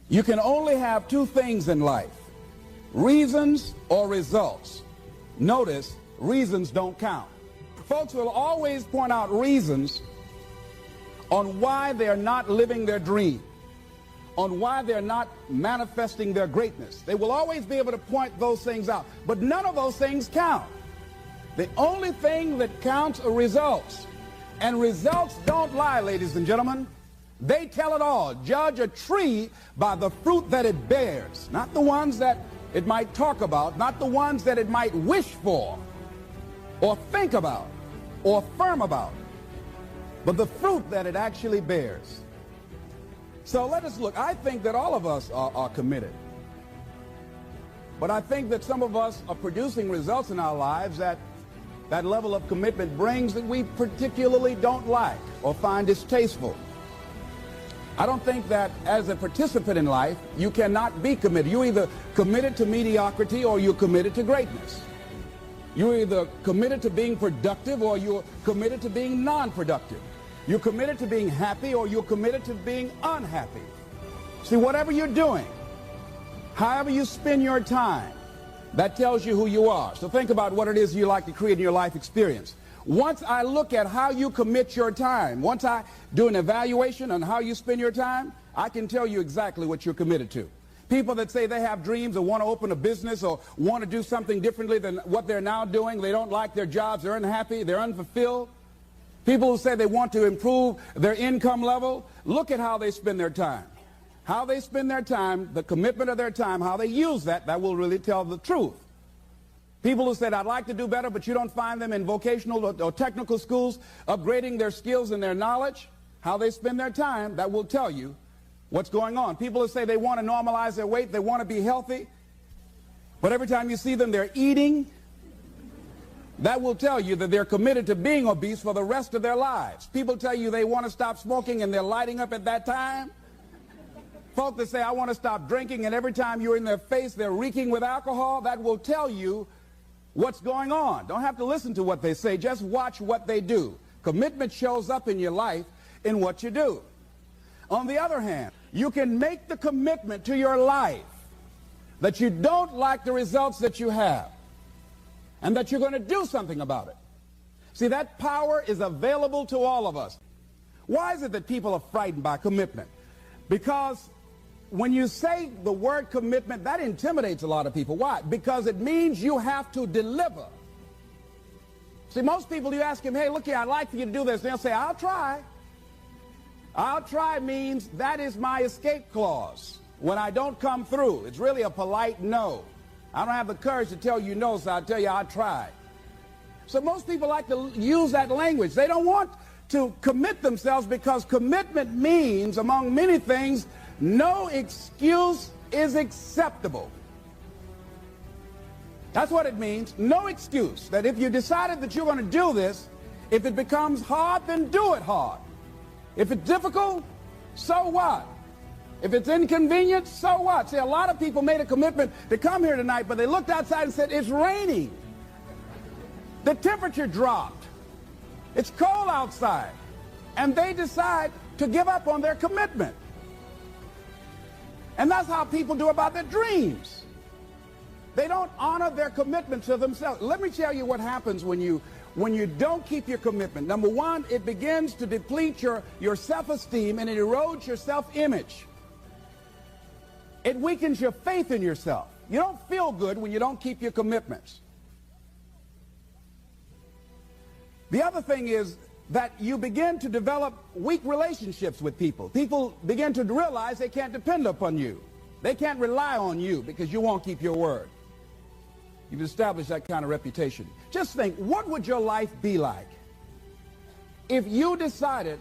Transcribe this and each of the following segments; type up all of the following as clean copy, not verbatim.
You can only have two things in life, reasons or results. Notice, reasons don't count. Folks will always point out reasons on why they're not living their dream, on why they're not manifesting their greatness. They will always be able to point those things out, but none of those things count. The only thing that counts are results. And results don't lie, ladies and gentlemen. They tell it all. Judge a tree by the fruit that it bears, not the ones that it might talk about, not the ones that it might wish for or think about or affirm about, but the fruit that it actually bears. So let us look. I think that all of us are committed. But I think that some of us are producing results in our lives that level of commitment brings that we particularly don't like or find distasteful. I don't think that as a participant in life, you cannot be committed. You're either committed to mediocrity or you're committed to greatness. You're either committed to being productive or you're committed to being non-productive. You're committed to being happy or you're committed to being unhappy. See, whatever you're doing, however you spend your time, that tells you who you are. So think about what it is you like to create in your life experience. Once I look at how you commit your time, once I do an evaluation on how you spend your time, I can tell you exactly what you're committed to. People that say they have dreams or want to open a business or want to do something differently than what they're now doing, they don't like their jobs, they're unhappy, they're unfulfilled. People who say they want to improve their income level, look at how they spend their time. How they spend their time, the commitment of their time, how they use that will really tell the truth. People who said, I'd like to do better, but you don't find them in vocational or technical schools upgrading their skills and their knowledge, how they spend their time, that will tell you what's going on. People who say they want to normalize their weight, they want to be healthy, but every time you see them, they're eating, that will tell you that they're committed to being obese for the rest of their lives. People tell you they want to stop smoking and they're lighting up at that time. Folks that say, I want to stop drinking, and every time you're in their face, they're reeking with alcohol, that will tell you what's going on. Don't have to listen to what they say, just watch what they do. Commitment shows up in your life in what you do. On the other hand, you can make the commitment to your life that you don't like the results that you have and that you're going to do something about it. See, that power is available to all of us. Why is it that people are frightened by commitment? Because when you say the word commitment, that intimidates a lot of people. Why? Because it means you have to deliver. See, most people, you ask them, hey, look here, I'd like for you to do this. They'll say, I'll try. I'll try means that is my escape clause. When I don't come through, it's really a polite no. I don't have the courage to tell you no, so I'll tell you I'll try. So most people like to use that language. They don't want to commit themselves because commitment means, among many things, no excuse is acceptable. That's what it means, no excuse. That if you decided that you're going to do this, if it becomes hard, then do it hard. If it's difficult, so what? If it's inconvenient, so what? See, a lot of people made a commitment to come here tonight, but they looked outside and said, it's raining. The temperature dropped. It's cold outside. And they decide to give up on their commitment. And that's how people do about their dreams. They don't honor their commitment to themselves. Let me tell you what happens when you don't keep your commitment. Number one, it begins to deplete your self-esteem and it erodes your self-image. It weakens your faith in yourself. You don't feel good when you don't keep your commitments. The other thing is that you begin to develop weak relationships with people. People begin to realize they can't depend upon you. They can't rely on you because you won't keep your word. You've established that kind of reputation. Just think, what would your life be like if you decided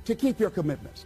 to keep your commitments?